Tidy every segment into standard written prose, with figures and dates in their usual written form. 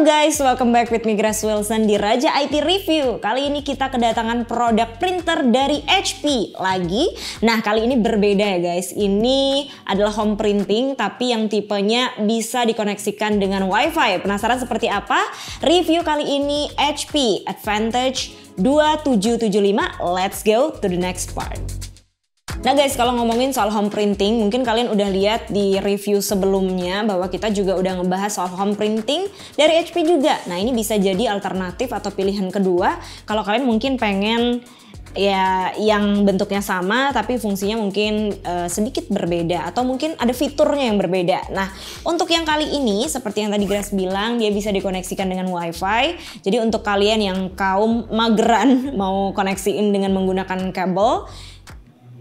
Halo guys, welcome back with me Grace Wilson di Raja IT Review. Kali ini kita kedatangan produk printer dari HP lagi. Nah, kali ini berbeda ya guys. Ini adalah home printing tapi yang tipenya bisa dikoneksikan dengan WiFi. Penasaran seperti apa? Review kali ini HP Advantage 2775. Let's go to the next part. Nah guys, kalau ngomongin soal home printing, mungkin kalian udah lihat di review sebelumnya bahwa kita juga udah ngebahas soal home printing dari HP juga. Nah ini bisa jadi alternatif atau pilihan kedua kalau kalian mungkin pengen ya yang bentuknya sama tapi fungsinya mungkin sedikit berbeda atau mungkin ada fiturnya yang berbeda. Nah untuk yang kali ini seperti yang tadi Grace bilang, dia bisa dikoneksikan dengan WiFi. Jadi untuk kalian yang kaum mageran mau koneksiin dengan menggunakan kabel,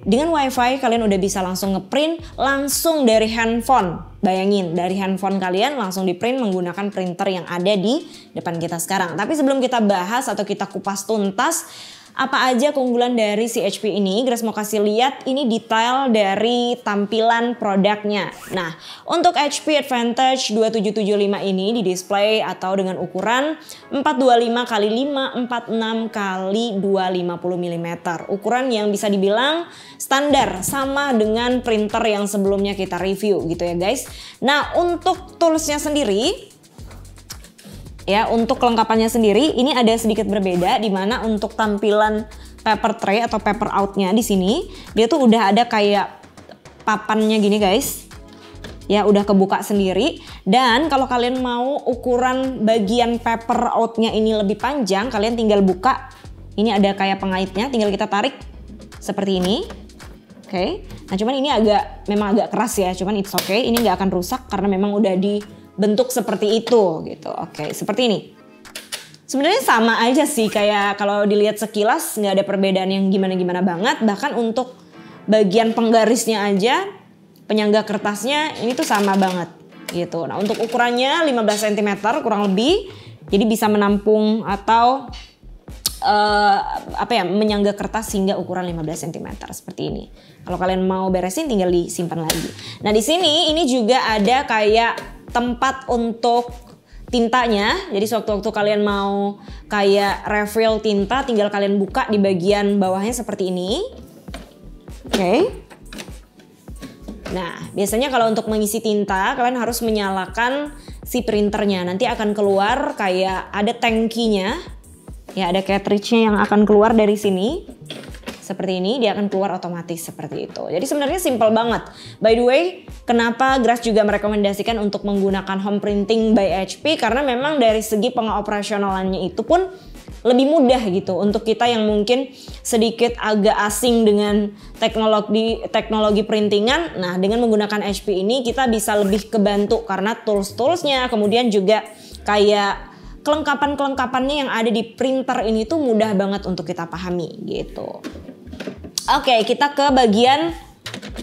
dengan WiFi kalian udah bisa langsung ngeprint langsung dari handphone. Bayangin, dari handphone kalian langsung di print menggunakan printer yang ada di depan kita sekarang. Tapi sebelum kita bahas atau kita kupas tuntas apa aja keunggulan dari si HP ini, Grace mau kasih lihat ini detail dari tampilan produknya. Nah, untuk HP Advantage 2775 ini di display atau dengan ukuran 425 x 546 x 250 mm. Ukuran yang bisa dibilang standar sama dengan printer yang sebelumnya kita review gitu ya guys. Nah, untuk toolsnya sendiri, ya, untuk kelengkapannya sendiri ini ada sedikit berbeda di mana untuk tampilan paper tray atau paper outnya di sini dia tuh udah ada kayak papannya gini guys. Ya, udah kebuka sendiri, dan kalau kalian mau ukuran bagian paper outnya ini lebih panjang, kalian tinggal buka. Ini ada kayak pengaitnya, tinggal kita tarik seperti ini. Oke. Nah, cuman ini memang agak keras ya, cuman it's okay. Ini nggak akan rusak karena memang udah bentuk seperti itu gitu. Oke, seperti ini. Sebenarnya sama aja sih kayak kalau dilihat sekilas, nggak ada perbedaan yang gimana-gimana banget. Bahkan untuk bagian penggarisnya aja, penyangga kertasnya ini tuh sama banget gitu. Nah, untuk ukurannya 15 cm kurang lebih. Jadi bisa menampung atau menyangga kertas hingga ukuran 15 cm seperti ini. Kalau kalian mau beresin tinggal disimpan lagi. Nah, di sini ini juga ada kayak tempat untuk tintanya. Jadi sewaktu-waktu kalian mau kayak refill tinta, tinggal kalian buka di bagian bawahnya seperti ini. Oke. Nah, biasanya kalau untuk mengisi tinta, kalian harus menyalakan si printernya. Nanti akan keluar kayak ada tangkinya. Ya, ada cartridge-nya yang akan keluar dari sini. Seperti ini, dia akan keluar otomatis seperti itu. Jadi sebenarnya simple banget. By the way, kenapa Grace juga merekomendasikan untuk menggunakan home printing by HP? Karena memang dari segi pengoperasionalannya itu pun lebih mudah gitu. Untuk kita yang mungkin sedikit agak asing dengan teknologi printingan. Nah, dengan menggunakan HP ini kita bisa lebih kebantu karena tools-toolsnya, kemudian juga kayak kelengkapan-kelengkapannya yang ada di printer ini tuh mudah banget untuk kita pahami gitu. Oke, kita ke bagian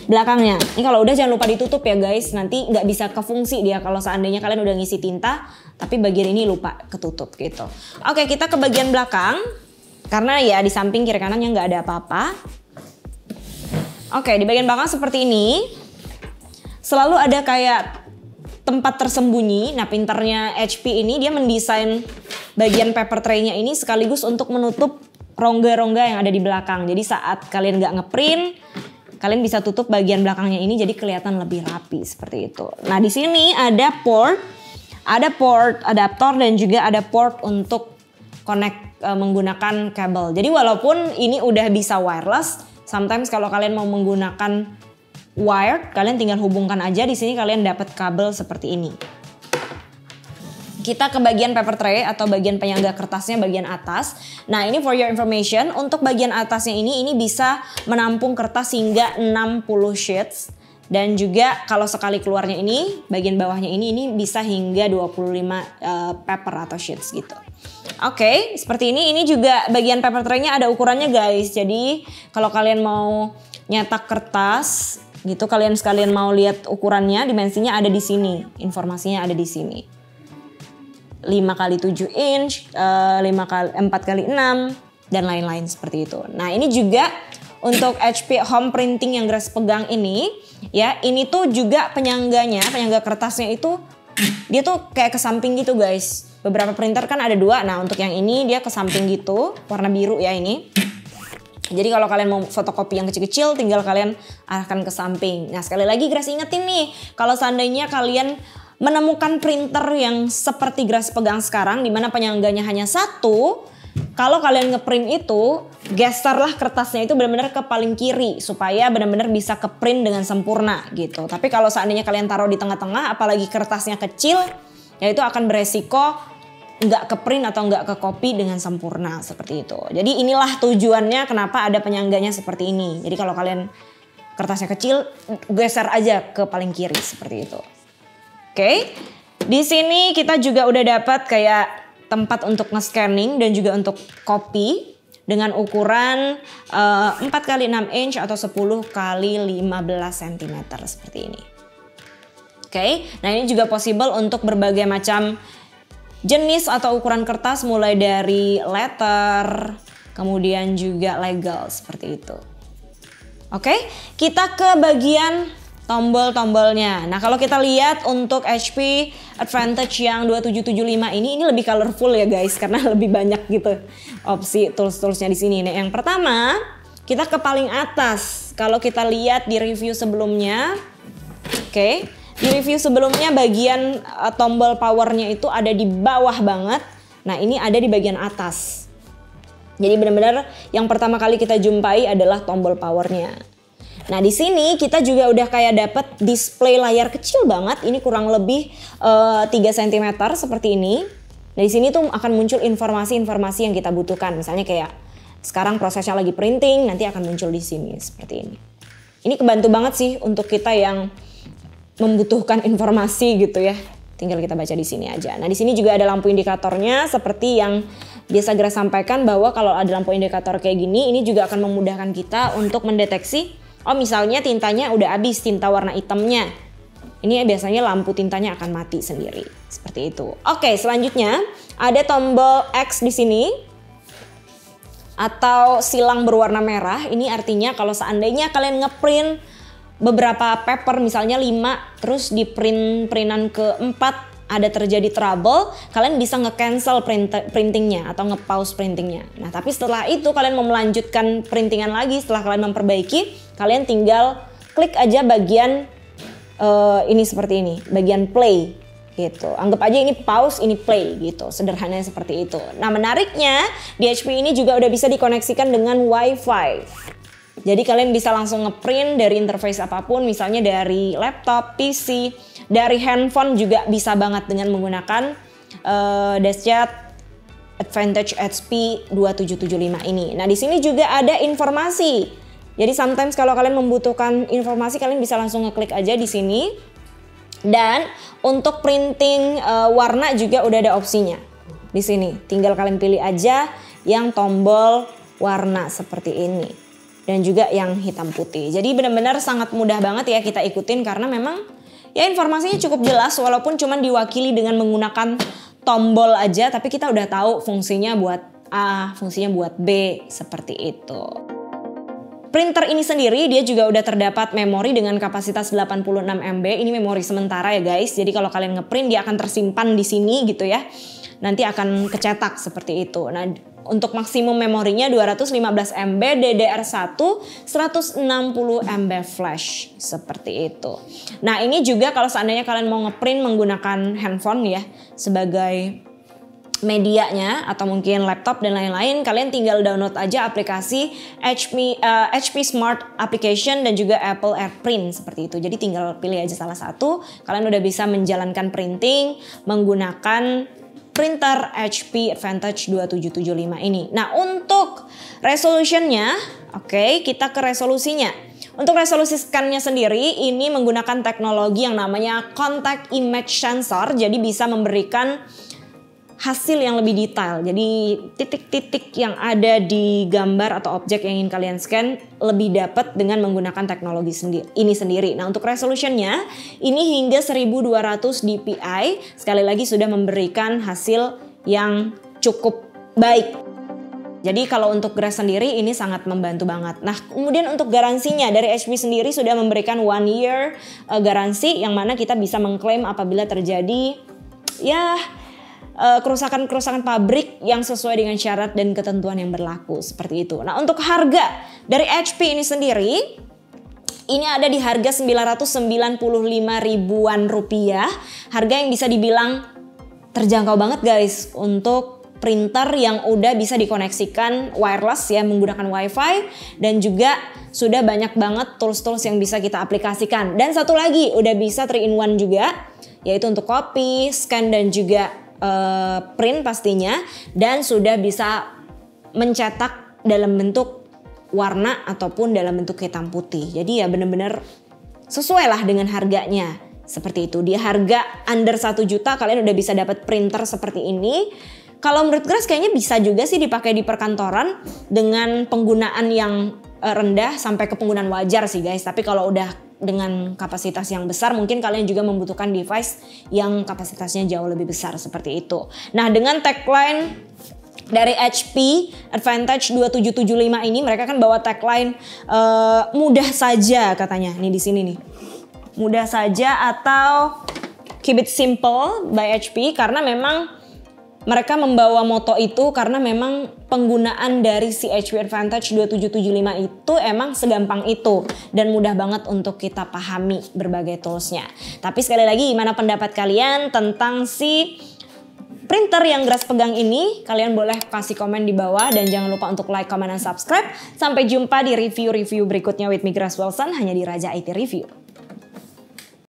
belakangnya. Ini kalau udah jangan lupa ditutup ya guys. Nanti nggak bisa kefungsi dia kalau seandainya kalian udah ngisi tinta tapi bagian ini lupa ketutup gitu. Oke, kita ke bagian belakang. Karena ya di samping kiri kanannya nggak ada apa-apa. Oke, di bagian belakang seperti ini. Selalu ada kayak tempat tersembunyi. Nah, printernya HP ini dia mendesain bagian paper tray-nya ini sekaligus untuk menutup rongga-rongga yang ada di belakang. Jadi saat kalian nggak ngeprint, kalian bisa tutup bagian belakangnya ini jadi kelihatan lebih rapi seperti itu. Nah, di sini ada port adaptor dan juga ada port untuk connect menggunakan kabel. Jadi walaupun ini udah bisa wireless, sometimes kalau kalian mau menggunakan wired, kalian tinggal hubungkan aja. Di sini kalian dapat kabel seperti ini. Kita ke bagian paper tray atau bagian penyangga kertasnya bagian atas. Nah, ini for your information, untuk bagian atasnya ini bisa menampung kertas hingga 60 sheets. Dan juga kalau sekali keluarnya ini, bagian bawahnya ini bisa hingga 25 paper atau sheets gitu. Oke, seperti ini. Ini juga bagian paper tray-nya ada ukurannya guys. Jadi kalau kalian mau nyetak kertas gitu, kalian sekalian mau lihat ukurannya, dimensinya ada di sini, informasinya ada di sini. 5x7 inch, 4x6 dan lain-lain seperti itu. Nah, ini juga untuk HP home printing yang Grace pegang ini, ya, ini tuh juga penyangga kertasnya itu dia tuh kayak ke samping gitu guys. beberapa printer kan ada dua. Nah untuk yang ini dia ke samping gitu, warna biru ya ini. Jadi kalau kalian mau fotokopi yang kecil-kecil tinggal kalian arahkan ke samping. Nah sekali lagi Grace ingetin nih, kalau seandainya kalian menemukan printer yang seperti Grace pegang sekarang, dimana penyangganya hanya satu, kalau kalian ngeprint itu, geserlah kertasnya itu benar-benar ke paling kiri supaya benar-benar bisa ke print dengan sempurna gitu. Tapi kalau seandainya kalian taruh di tengah-tengah, apalagi kertasnya kecil, ya itu akan beresiko nggak ke print atau nggak ke copy dengan sempurna seperti itu. Jadi inilah tujuannya kenapa ada penyangganya seperti ini. Jadi kalau kalian kertasnya kecil, geser aja ke paling kiri seperti itu. Oke, di sini kita juga udah dapat kayak tempat untuk nge-scanning dan juga untuk copy dengan ukuran 4x6 inch atau 10x15 cm seperti ini. Oke, nah ini juga possible untuk berbagai macam jenis atau ukuran kertas mulai dari letter, kemudian juga legal seperti itu. Oke, kita ke bagian tombol-tombolnya. Nah kalau kita lihat untuk HP Advantage yang 2775 ini lebih colorful ya guys, karena lebih banyak gitu opsi tools-toolsnya di sini. Nah yang pertama kita ke paling atas. Kalau kita lihat di review sebelumnya, oke. Di review sebelumnya bagian tombol powernya itu ada di bawah banget. Nah ini ada di bagian atas. Jadi benar-benar yang pertama kali kita jumpai adalah tombol powernya. Nah di sini kita juga udah kayak dapet display layar kecil banget. Ini kurang lebih 3 cm seperti ini. Nah di sini tuh akan muncul informasi-informasi yang kita butuhkan. Misalnya kayak sekarang prosesnya lagi printing, nanti akan muncul di sini seperti ini. Ini kebantu banget sih untuk kita yang membutuhkan informasi gitu ya. Tinggal kita baca di sini aja. Nah, di sini juga ada lampu indikatornya seperti yang biasa Grace sampaikan bahwa kalau ada lampu indikator kayak gini, ini juga akan memudahkan kita untuk mendeteksi, oh misalnya tintanya udah habis, tinta warna hitamnya. Ini biasanya lampu tintanya akan mati sendiri. Seperti itu. Oke, selanjutnya ada tombol X di sini atau silang berwarna merah. Ini artinya kalau seandainya kalian ngeprint beberapa paper misalnya 5 terus di printan ke-4 ada terjadi trouble, kalian bisa nge-cancel printingnya atau nge-pause printingnya. Nah tapi setelah itu kalian mau melanjutkan printingan lagi setelah kalian memperbaiki, kalian tinggal klik aja bagian ini seperti ini, bagian play gitu. Anggap aja ini pause, ini play gitu, sederhananya seperti itu. Nah menariknya di HP ini juga udah bisa dikoneksikan dengan WiFi. Jadi kalian bisa langsung ngeprint dari interface apapun, misalnya dari laptop, PC, dari handphone juga bisa banget dengan menggunakan dashcam Advantage HP 2775 ini. Nah di sini juga ada informasi. Jadi sometimes kalau kalian membutuhkan informasi, kalian bisa langsung ngeklik aja di sini. Dan untuk printing warna juga udah ada opsinya di sini. Tinggal kalian pilih aja yang tombol warna seperti ini. Dan juga yang hitam putih. Jadi benar-benar sangat mudah banget ya kita ikutin karena memang ya informasinya cukup jelas walaupun cuma diwakili dengan menggunakan tombol aja, tapi kita udah tahu fungsinya buat A, fungsinya buat B, seperti itu. Printer ini sendiri dia juga udah terdapat memori dengan kapasitas 86 MB. Ini memori sementara ya guys. Jadi kalau kalian ngeprint dia akan tersimpan di sini gitu ya. Nanti akan kecetak seperti itu. Nah, untuk maksimum memorinya 215 MB DDR1, 160 MB flash seperti itu. Nah, ini juga kalau seandainya kalian mau ngeprint menggunakan handphone ya sebagai medianya atau mungkin laptop dan lain-lain, kalian tinggal download aja aplikasi HP Smart Application dan juga Apple AirPrint seperti itu. Jadi tinggal pilih aja salah satu, kalian udah bisa menjalankan printing menggunakan printer HP Advantage 2775 ini. Nah untuk resolutionnya, oke, kita ke resolusinya. Untuk resolusi scan-nya sendiri ini menggunakan teknologi yang namanya Contact Image Sensor, jadi bisa memberikan hasil yang lebih detail. Jadi titik-titik yang ada di gambar atau objek yang ingin kalian scan lebih dapat dengan menggunakan teknologi ini sendiri. Nah untuk resolutionnya ini hingga 1200 dpi, sekali lagi sudah memberikan hasil yang cukup baik. Jadi kalau untuk Grace sendiri ini sangat membantu banget. Nah kemudian untuk garansinya dari HP sendiri sudah memberikan 1 year garansi yang mana kita bisa mengklaim apabila terjadi ya kerusakan-kerusakan pabrik yang sesuai dengan syarat dan ketentuan yang berlaku seperti itu. Nah, untuk harga dari HP ini sendiri, ini ada di harga 995 ribuan rupiah. Harga yang bisa dibilang terjangkau banget guys untuk printer yang udah bisa dikoneksikan wireless ya, menggunakan wifi, dan juga sudah banyak banget tools-tools yang bisa kita aplikasikan. Dan satu lagi udah bisa 3-in-1 juga, yaitu untuk copy, scan, dan juga print pastinya, dan sudah bisa mencetak dalam bentuk warna ataupun dalam bentuk hitam putih. Jadi ya bener-bener sesuai lah dengan harganya seperti itu. Di harga under 1 juta kalian udah bisa dapat printer seperti ini. Kalau menurut Grace kayaknya bisa juga sih dipakai di perkantoran dengan penggunaan yang rendah sampai ke penggunaan wajar sih guys. Tapi kalau udah dengan kapasitas yang besar, mungkin kalian juga membutuhkan device yang kapasitasnya jauh lebih besar seperti itu. Nah, dengan tagline dari HP Advantage 2775 ini, mereka kan bawa tagline mudah saja katanya. Nih di sini nih. Mudah saja atau keep it simple by HP, karena memang mereka membawa moto itu karena memang penggunaan dari si HP Advantage 2775 itu emang segampang itu dan mudah banget untuk kita pahami berbagai toolsnya. Tapi sekali lagi, gimana pendapat kalian tentang si printer yang Grace pegang ini? Kalian boleh kasih komen di bawah dan jangan lupa untuk like, comment, dan subscribe. Sampai jumpa di review-review berikutnya with me Grace Wilson hanya di Raja IT Review.